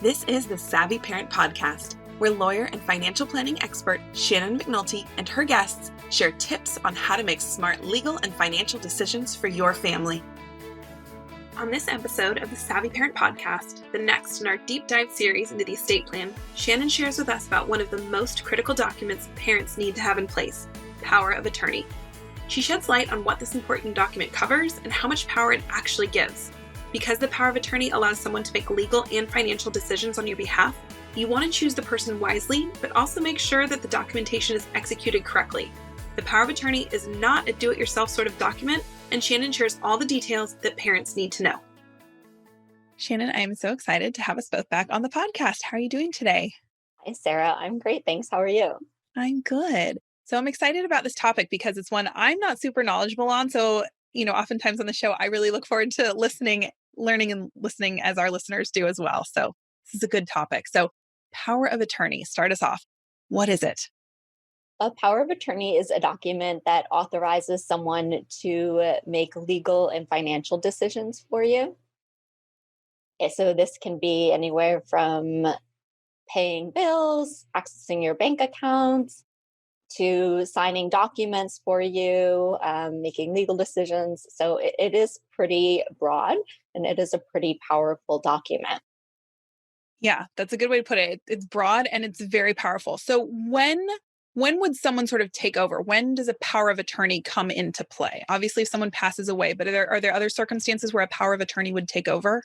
This is the Savvy Parent Podcast, where lawyer and financial planning expert Shannon McNulty and her guests share tips on how to make smart legal and financial decisions for your family. On this episode of the Savvy Parent Podcast, the next in our deep dive series into the estate plan, Shannon shares with us about one of the most critical documents parents need to have in place, power of attorney. She sheds light on what this important document covers and how much power it actually gives. Because the power of attorney allows someone to make legal and financial decisions on your behalf, you want to choose the person wisely, but also make sure that the documentation is executed correctly. The power of attorney is not a do-it-yourself sort of document, and Shannon shares all the details that parents need to know. Shannon, I am so excited to have us both back on the podcast. How are you doing today? Hi, Sarah. I'm great. Thanks. How are you? I'm good. So I'm excited about this topic because it's one I'm not super knowledgeable on. So, oftentimes on the show, I really look forward to learning and listening as our listeners do as well. So this is a good topic. So power of attorney, start us off. What is it? A power of attorney is a document that authorizes someone to make legal and financial decisions for you. So this can be anywhere from paying bills, accessing your bank accounts, to signing documents for you, making legal decisions. So it is pretty broad and it is a pretty powerful document. Yeah, that's a good way to put it. It's broad and it's very powerful. So when would someone sort of take over? When does a power of attorney come into play? Obviously, if someone passes away, but are there other circumstances where a power of attorney would take over?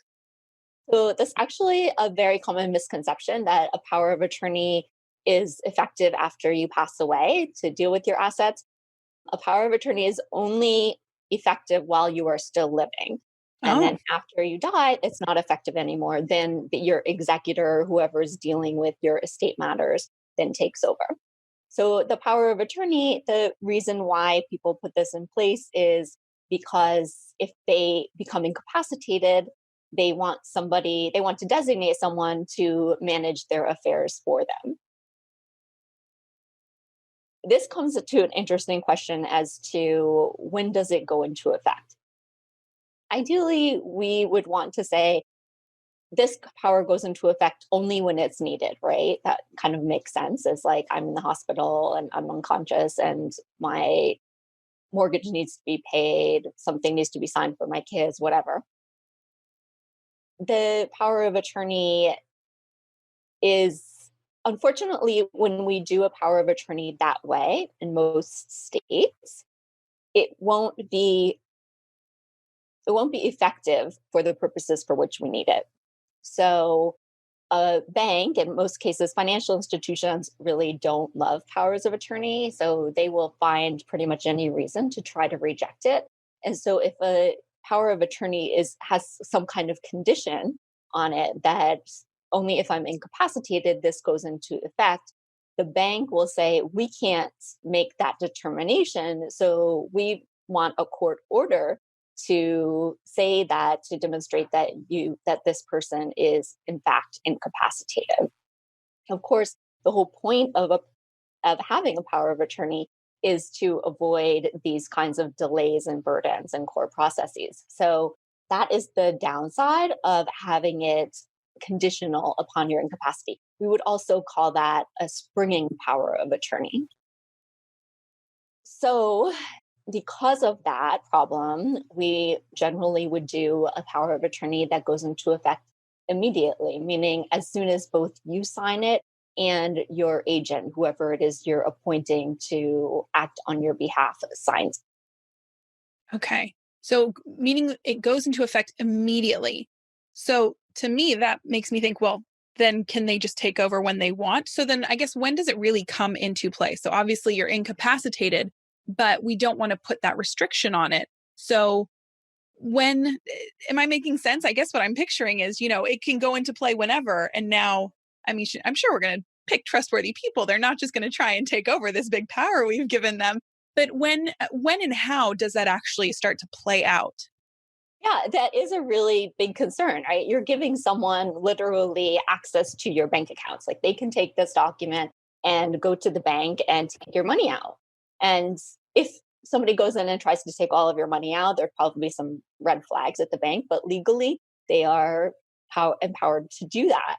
So that's actually a very common misconception that a power of attorney is effective after you pass away to deal with your assets. A power of attorney is only effective while you are still living. And then after you die, it's not effective anymore. Then your executor, whoever is dealing with your estate matters, then takes over. So the power of attorney, the reason why people put this in place is because if they become incapacitated, they want to designate someone to manage their affairs for them. This comes to an interesting question as to when does it go into effect? Ideally, we would want to say this power goes into effect only when it's needed, right? That kind of makes sense. It's like I'm in the hospital and I'm unconscious and my mortgage needs to be paid, something needs to be signed for my kids, whatever. The power of attorney is, unfortunately, when we do a power of attorney that way in most states, it won't be effective for the purposes for which we need it. So a bank, in most cases, financial institutions really don't love powers of attorney. So they will find pretty much any reason to try to reject it. And so if a power of attorney has some kind of condition on it that only if I'm incapacitated, this goes into effect, the bank will say, we can't make that determination. So we want a court order to say that, to demonstrate that this person is in fact incapacitated. Of course, the whole point of having a power of attorney is to avoid these kinds of delays and burdens in court processes. So that is the downside of having it conditional upon your incapacity. We would also call that a springing power of attorney. So because of that problem, we generally would do a power of attorney that goes into effect immediately, meaning as soon as both you sign it and your agent, whoever it is you're appointing to act on your behalf, signs. Okay. So meaning it goes into effect immediately. So to me, that makes me think, well, then can they just take over when they want? So then I guess when does it really come into play? So obviously you're incapacitated, but we don't want to put that restriction on it. So am I making sense? I guess what I'm picturing is, it can go into play whenever. And now, I'm sure we're going to pick trustworthy people. They're not just going to try and take over this big power we've given them. But when and how does that actually start to play out? Yeah, that is a really big concern, right? You're giving someone literally access to your bank accounts. Like they can take this document and go to the bank and take your money out. And if somebody goes in and tries to take all of your money out, there'd probably be some red flags at the bank, but legally they are empowered to do that.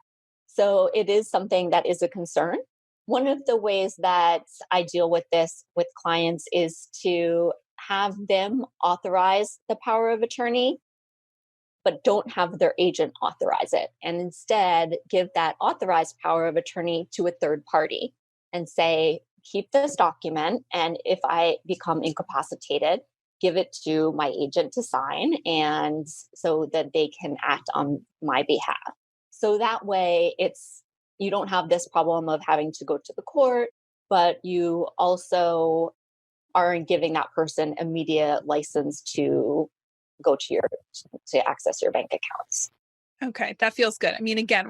So it is something that is a concern. One of the ways that I deal with this with clients is to have them authorize the power of attorney, but don't have their agent authorize it. And instead, give that authorized power of attorney to a third party and say, keep this document. And if I become incapacitated, give it to my agent to sign, and so that they can act on my behalf. So that way, you don't have this problem of having to go to the court, but you also aren't giving that person immediate license to go to access your bank accounts. Okay, that feels good. I mean, again,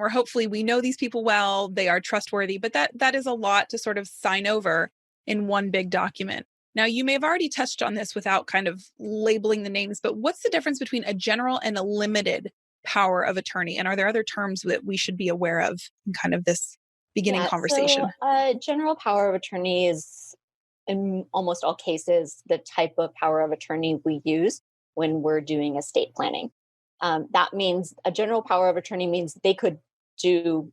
we know these people well, they are trustworthy, but that is a lot to sort of sign over in one big document. Now, you may have already touched on this without kind of labeling the names, but what's the difference between a general and a limited power of attorney? And are there other terms that we should be aware of in kind of this beginning Yeah, conversation? so general power of attorney is, in almost all cases, the type of power of attorney we use when we're doing estate planning. That means a general power of attorney means they could do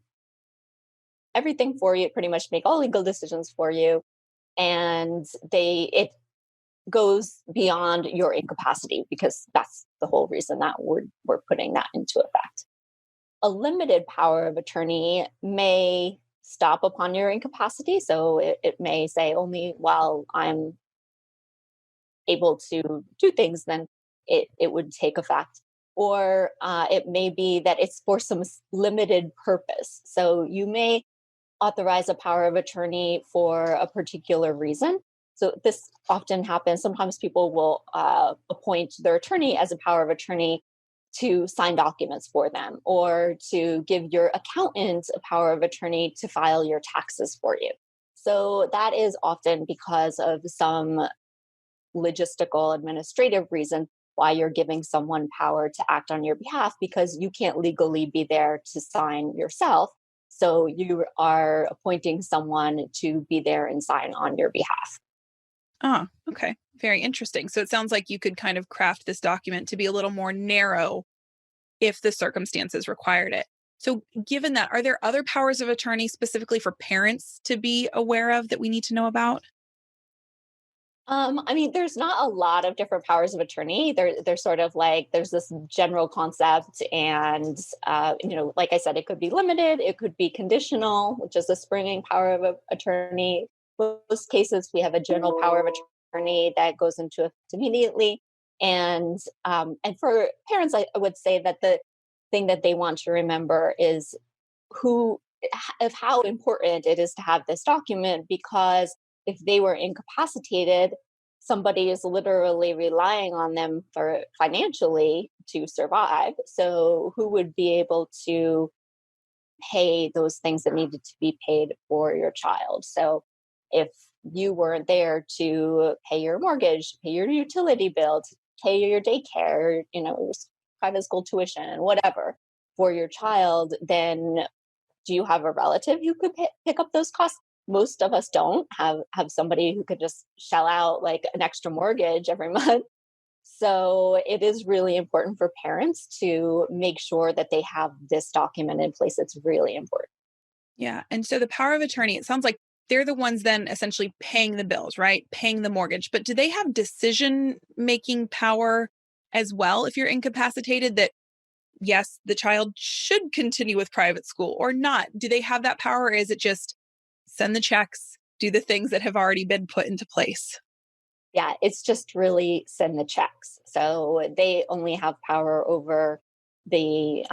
everything for you, pretty much make all legal decisions for you, and it goes beyond your incapacity, because that's the whole reason that we're putting that into effect. A limited power of attorney may stop upon your incapacity, so it may say only while I'm able to do things, then it would take effect. Or it may be that it's for some limited purpose. So you may authorize a power of attorney for a particular reason. So this often happens. Sometimes people will appoint their attorney as a power of attorney to sign documents for them, or to give your accountant a power of attorney to file your taxes for you. So that is often because of some logistical administrative reason why you're giving someone power to act on your behalf, because you can't legally be there to sign yourself. So you are appointing someone to be there and sign on your behalf. Ah, okay. Very interesting. So it sounds like you could kind of craft this document to be a little more narrow if the circumstances required it. So given that, are there other powers of attorney specifically for parents to be aware of that we need to know about? I mean, there's not a lot of different powers of attorney. They're sort of like, there's this general concept, and like I said, it could be limited, it could be conditional, which is a springing power of attorney. Most cases, we have a general power of attorney that goes into effect immediately. And for parents, I would say that the thing that they want to remember is who of how important it is to have this document, because if they were incapacitated, somebody is literally relying on them for financially to survive. So who would be able to pay those things that needed to be paid for your child? So if you weren't there to pay your mortgage, pay your utility bill, to pay your daycare, your private school tuition, whatever, for your child, then do you have a relative who could pick up those costs? Most of us don't have somebody who could just shell out like an extra mortgage every month. So it is really important for parents to make sure that they have this document in place. It's really important. Yeah. And so the power of attorney, it sounds like they're the ones then essentially paying the bills, right? Paying the mortgage. But do they have decision making power as well if you're incapacitated, that yes, the child should continue with private school or not? Do they have that power, or is it just send the checks, do the things that have already been put into place? Yeah, it's just really send the checks. So they only have power over the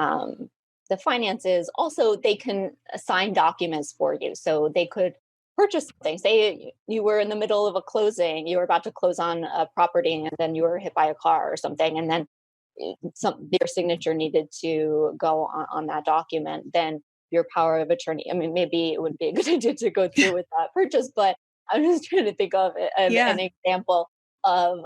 finances. Also, they can assign documents for you. So they could purchase something. Say you were in the middle of a closing, you were about to close on a property, and then you were hit by a car or something, and then their signature needed to go on that document. Then your power of attorney. I mean, maybe it would be a good idea to go through with that purchase, but I'm just trying to think of Yeah. an example of,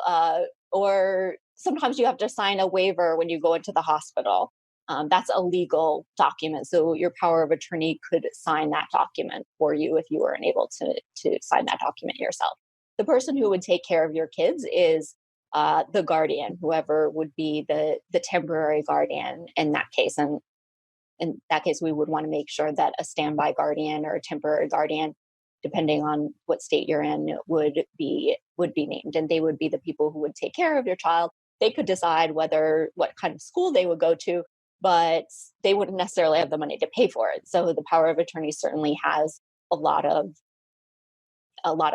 or sometimes you have to sign a waiver when you go into the hospital. That's a legal document. So your power of attorney could sign that document for you if you were unable to sign that document yourself. The person who would take care of your kids is the guardian, whoever would be the temporary guardian in that case. And in that case, we would want to make sure that a standby guardian or a temporary guardian, depending on what state you're in, would be named, and they would be the people who would take care of your child. They could decide what kind of school they would go to, but they wouldn't necessarily have the money to pay for it. So the power of attorney certainly has a lot of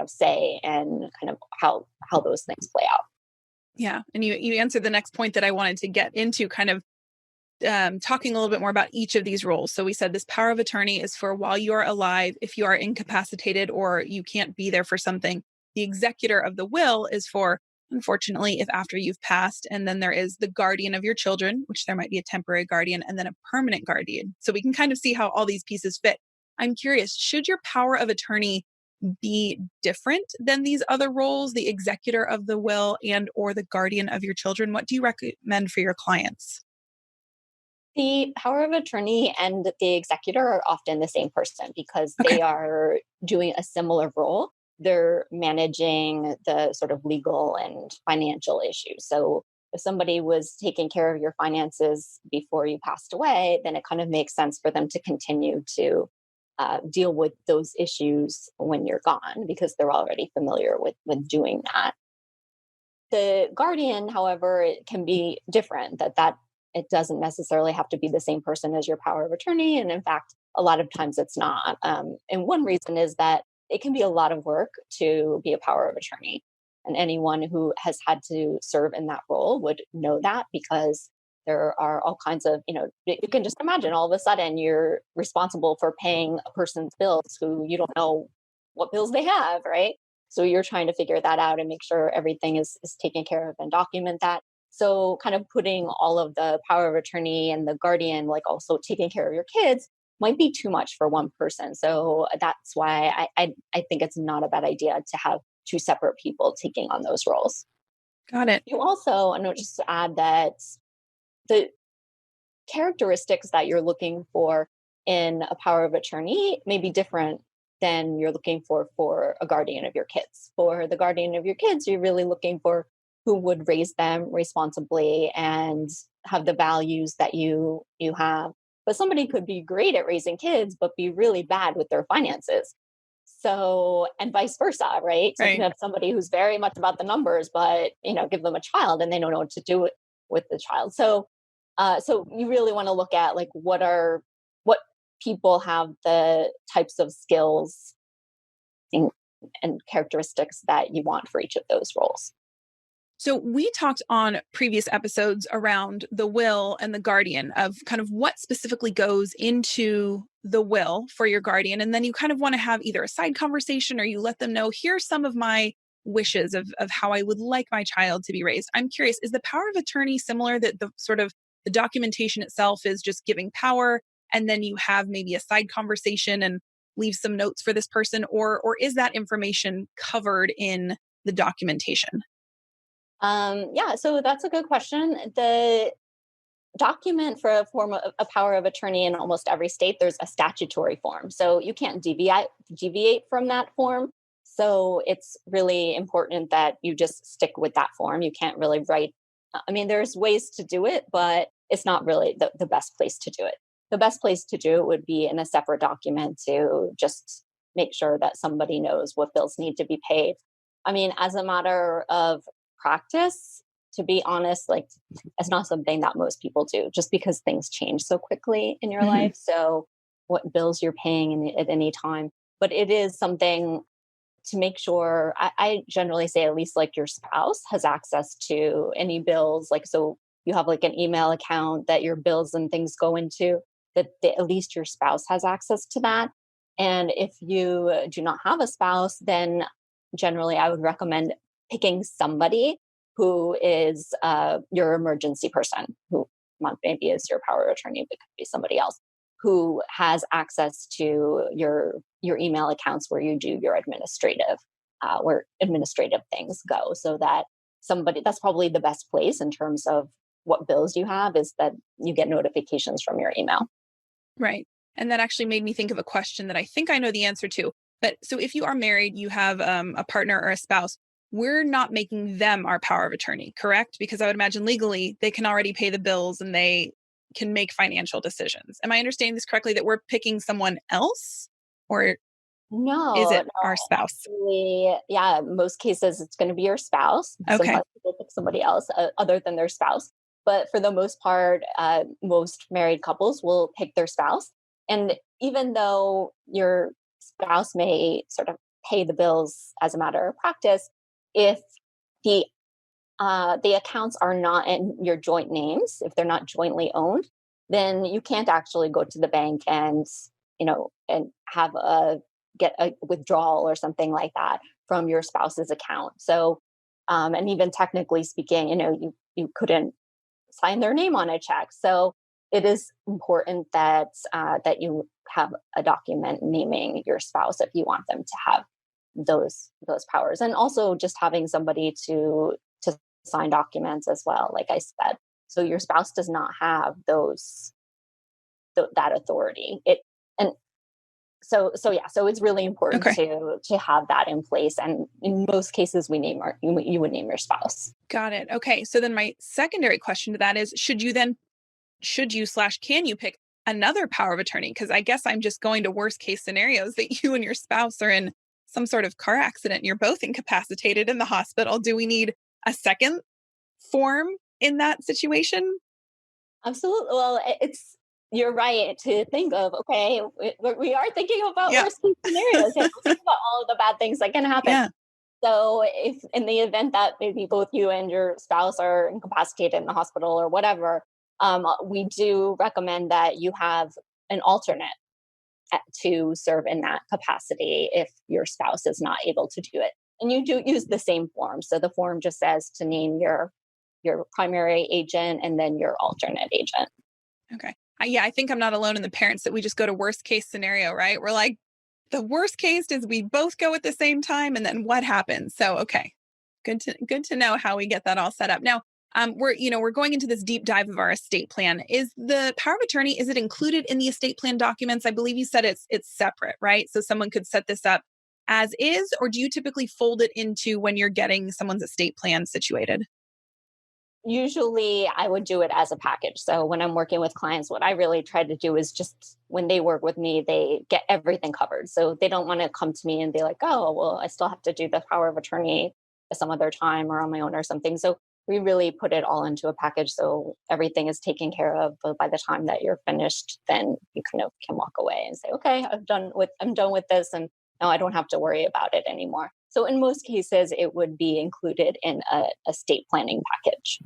say and kind of how those things play out. Yeah. And you answered the next point that I wanted to get into, kind of talking a little bit more about each of these roles. So we said this power of attorney is for while you're alive, if you are incapacitated or you can't be there for something. The executor of the will is for, unfortunately, if after you've passed. And then there is the guardian of your children, which there might be a temporary guardian, and then a permanent guardian. So we can kind of see how all these pieces fit. I'm curious, should your power of attorney be different than these other roles, the executor of the will and or the guardian of your children? What do you recommend for your clients? The power of attorney and the executor are often the same person because Okay. they are doing a similar role. They're managing the sort of legal and financial issues. So if somebody was taking care of your finances before you passed away, then it kind of makes sense for them to continue to deal with those issues when you're gone because they're already familiar with doing that. The guardian, however, it can be different, that it doesn't necessarily have to be the same person as your power of attorney. And in fact, a lot of times it's not. And one reason is that it can be a lot of work to be a power of attorney. And anyone who has had to serve in that role would know that because there are all kinds of, you can just imagine all of a sudden you're responsible for paying a person's bills who you don't know what bills they have, right? So you're trying to figure that out and make sure everything is taken care of and document that. So kind of putting all of the power of attorney and the guardian, like also taking care of your kids, might be too much for one person. So that's why I think it's not a bad idea to have two separate people taking on those roles. Got it. You also, and just to add that the characteristics that you're looking for in a power of attorney may be different than you're looking for a guardian of your kids. For the guardian of your kids, you're really looking for who would raise them responsibly and have the values that you have. But somebody could be great at raising kids, but be really bad with their finances. So, and vice versa, right? So you Right. have somebody who's very much about the numbers, but give them a child and they don't know what to do with the child. So, so you really want to look at like what people have the types of skills and characteristics that you want for each of those roles. So we talked on previous episodes around the will and the guardian of kind of what specifically goes into the will for your guardian. And then you kind of want to have either a side conversation or you let them know, here's some of my wishes of how I would like my child to be raised. I'm curious, is the power of attorney similar that the sort of the documentation itself is just giving power and then you have maybe a side conversation and leave some notes for this person, or is that information covered in the documentation? Yeah, so that's a good question. The document for a form of a power of attorney in almost every state, there's a statutory form. So you can't deviate from that form. So it's really important that you just stick with that form. You can't really write. I mean, there's ways to do it, but it's not really the best place to do it. The best place to do it would be in a separate document to just make sure that somebody knows what bills need to be paid. I mean, as a matter of practice, to be honest, like it's not something that most people do just because things change so quickly in your Mhm. life. So what bills you're paying at any time, but it is something to make sure. I generally say at least like your spouse has access to any bills. Like, so you have like an email account that your bills and things go into, at least your spouse has access to that. And if you do not have a spouse, then generally I would recommend picking somebody who is your emergency person, who maybe is your power of attorney, but could be somebody else who has access to your email accounts where you do your where administrative things go, so that that's probably the best place in terms of what bills you have is that you get notifications from your email. Right. And that actually made me think of a question that I think I know the answer to. But so if you are married, you have a partner or a spouse, we're not making them our power of attorney, correct? Because I would imagine legally they can already pay the bills and they can make financial decisions. Am I understanding this correctly, that we're picking someone else, or is No, it no, our spouse? actually, yeah, in most cases it's going to be your spouse. Okay. Sometimes people pick somebody else other than their spouse. But for the most part, most married couples will pick their spouse. And even though your spouse may sort of pay the bills as a matter of practice, if the the accounts are not in your joint names, if they're not jointly owned, then you can't actually go to the bank and and have a get a withdrawal or something like that from your spouse's account. So, and even technically speaking, you couldn't sign their name on a check. So it is important that you have a document naming your spouse if you want them to have those powers, and also just having somebody to sign documents as well. Like I said, so your spouse does not have that authority. So it's really important Okay. to have that in place. And in most cases, you would name your spouse. Got it. Okay. So then my secondary question to that is, can you pick another power of attorney? Because I guess I'm just going to worst case scenarios that you and your spouse are in some sort of car accident and you're both incapacitated in the hospital. Do we need a second form in that situation? Absolutely. Well, you're right to think of. Okay, we are thinking about Yeah. worst case scenarios. Yeah, think about all of the bad things that can happen. Yeah. So, if in the event that maybe both you and your spouse are incapacitated in the hospital or whatever, we do recommend that you have an alternate to serve in that capacity if your spouse is not able to do it. And you do use the same form. So the form just says to name your primary agent and then your alternate agent. Okay. Yeah, I think I'm not alone in the parents that we just go to worst case scenario, right? We're like, the worst case is we both go at the same time, and then what happens? So, okay, good to know how we get that all set up. Now, we're going into this deep dive of our estate plan. Is the power of attorney, is it included in the estate plan documents? I believe you said it's separate, right? So someone could set this up as is, or do you typically fold it into when you're getting someone's estate plan situated? Usually I would do it as a package. So when I'm working with clients, what I really try to do is just when they work with me, they get everything covered. So they don't want to come to me and be like, oh, well, I still have to do the power of attorney some other time or on my own or something. So we really put it all into a package. So everything is taken care of. But by the time that you're finished, then you kind of can walk away and say, okay, I'm done with this. And now I don't have to worry about it anymore. So in most cases, it would be included in a estate planning package.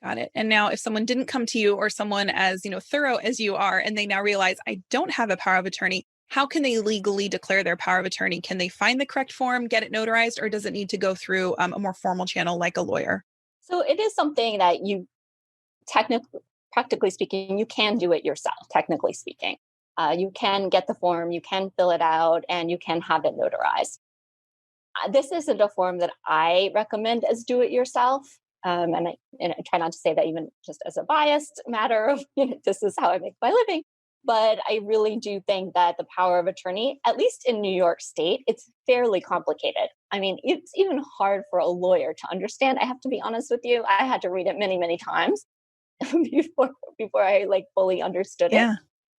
Got it. And now if someone didn't come to you, or someone as, thorough as you are, and they now realize I don't have a power of attorney, how can they legally declare their power of attorney? Can they find the correct form, get it notarized, or does it need to go through a more formal channel like a lawyer? So it is something that you technically, practically speaking, you can do it yourself, technically speaking. You can get the form, you can fill it out, and you can have it notarized. This isn't a form that I recommend as do it yourself. And I try not to say that even just as a biased matter of, this is how I make my living. But I really do think that the power of attorney, at least in New York State, it's fairly complicated. I mean, it's even hard for a lawyer to understand. I have to be honest with you. I had to read it many, many times before I like fully understood it. Yeah.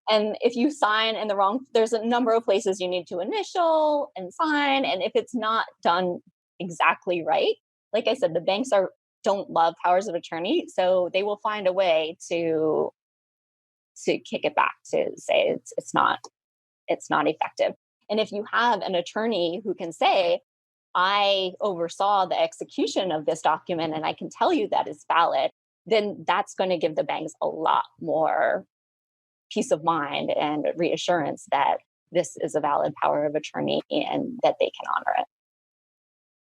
And if you sign in the wrong, there's a number of places you need to initial and sign. And if it's not done exactly right, like I said, the banks don't love powers of attorney, so they will find a way to kick it back to say it's not effective. And if you have an attorney who can say, I oversaw the execution of this document and I can tell you that it's valid, then that's going to give the banks a lot more peace of mind and reassurance that this is a valid power of attorney and that they can honor it.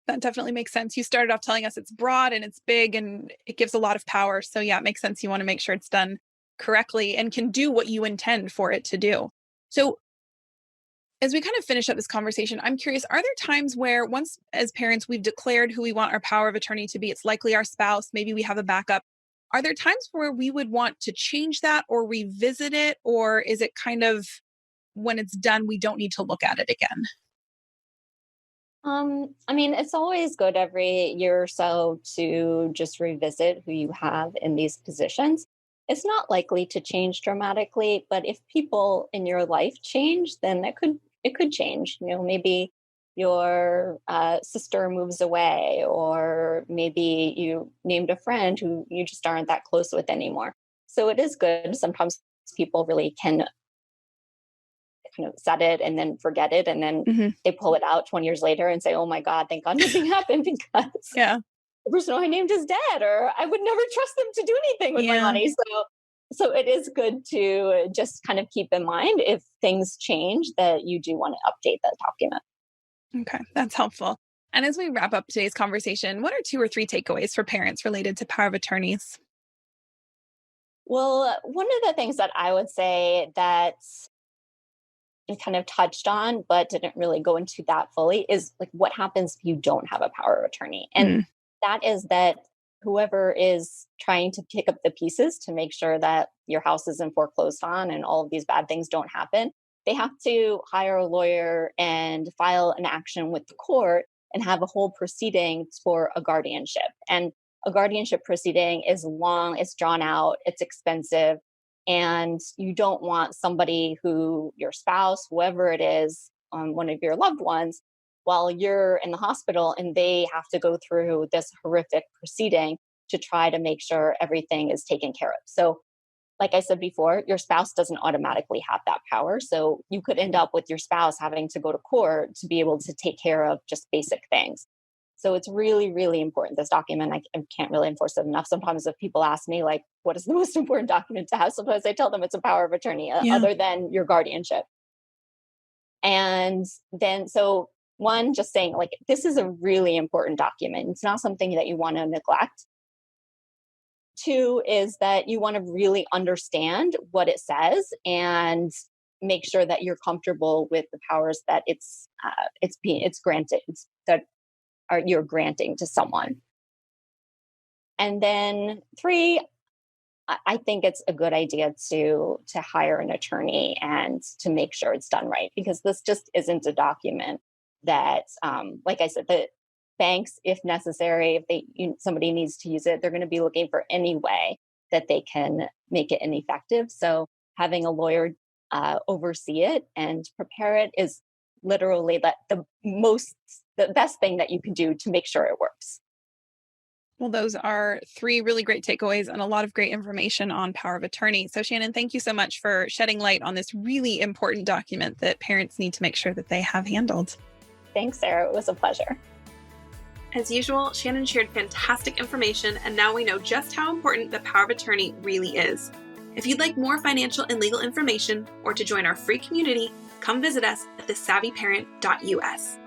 That definitely makes sense. You started off telling us it's broad and it's big and it gives a lot of power. So yeah, it makes sense. You want to make sure it's done correctly and can do what you intend for it to do. So as we kind of finish up this conversation, I'm curious, are there times where once as parents, we've declared who we want our power of attorney to be? It's likely our spouse, maybe we have a backup. Are there times where we would want to change that or revisit it? Or is it kind of when it's done, we don't need to look at it again? I mean, it's always good every year or so to just revisit who you have in these positions. It's not likely to change dramatically, but if people in your life change, then it could change. Maybe your sister moves away, or maybe you named a friend who you just aren't that close with anymore. So it is good. Sometimes people really can kind of set it and then forget it, and then Mhm. they pull it out 20 years later and say, "Oh my God, thank God nothing happened because Yeah. the person I named is dead, or I would never trust them to do anything with my Yeah. money." So it is good to just kind of keep in mind, if things change, that you do want to update that document. Okay, that's helpful. And as we wrap up today's conversation, what are 2 or 3 takeaways for parents related to power of attorneys? Well, one of the things that I would say that we kind of touched on, but didn't really go into that fully, is like, what happens if you don't have a power of attorney? And Mm. that is that whoever is trying to pick up the pieces to make sure that your house isn't foreclosed on and all of these bad things don't happen, they have to hire a lawyer and file an action with the court and have a whole proceeding for a guardianship. And a guardianship proceeding is long, it's drawn out, it's expensive, and you don't want somebody who, your spouse, whoever it is, one of your loved ones, while you're in the hospital and they have to go through this horrific proceeding to try to make sure everything is taken care of. So, like I said before, your spouse doesn't automatically have that power. So you could end up with your spouse having to go to court to be able to take care of just basic things. So it's really, really important. This document, I can't really enforce it enough. Sometimes if people ask me, like, what is the most important document to have? Sometimes I tell them it's a power of attorney, Yeah. other than your guardianship. And then, so one, just saying, like, this is a really important document. It's not something that you want to neglect. Two is that you want to really understand what it says and make sure that you're comfortable with the powers that it's granted, that are you're granting to someone. And then three, I think it's a good idea to hire an attorney and to make sure it's done right, because this just isn't a document that, like I said, the banks, if necessary, if somebody needs to use it, they're going to be looking for any way that they can make it ineffective. So having a lawyer oversee it and prepare it is literally the best thing that you can do to make sure it works. Well, those are 3 really great takeaways and a lot of great information on power of attorney. So, Shannon, thank you so much for shedding light on this really important document that parents need to make sure that they have handled. Thanks, Sarah. It was a pleasure. As usual, Shannon shared fantastic information, and now we know just how important the power of attorney really is. If you'd like more financial and legal information or to join our free community, come visit us at thesavvyparent.us.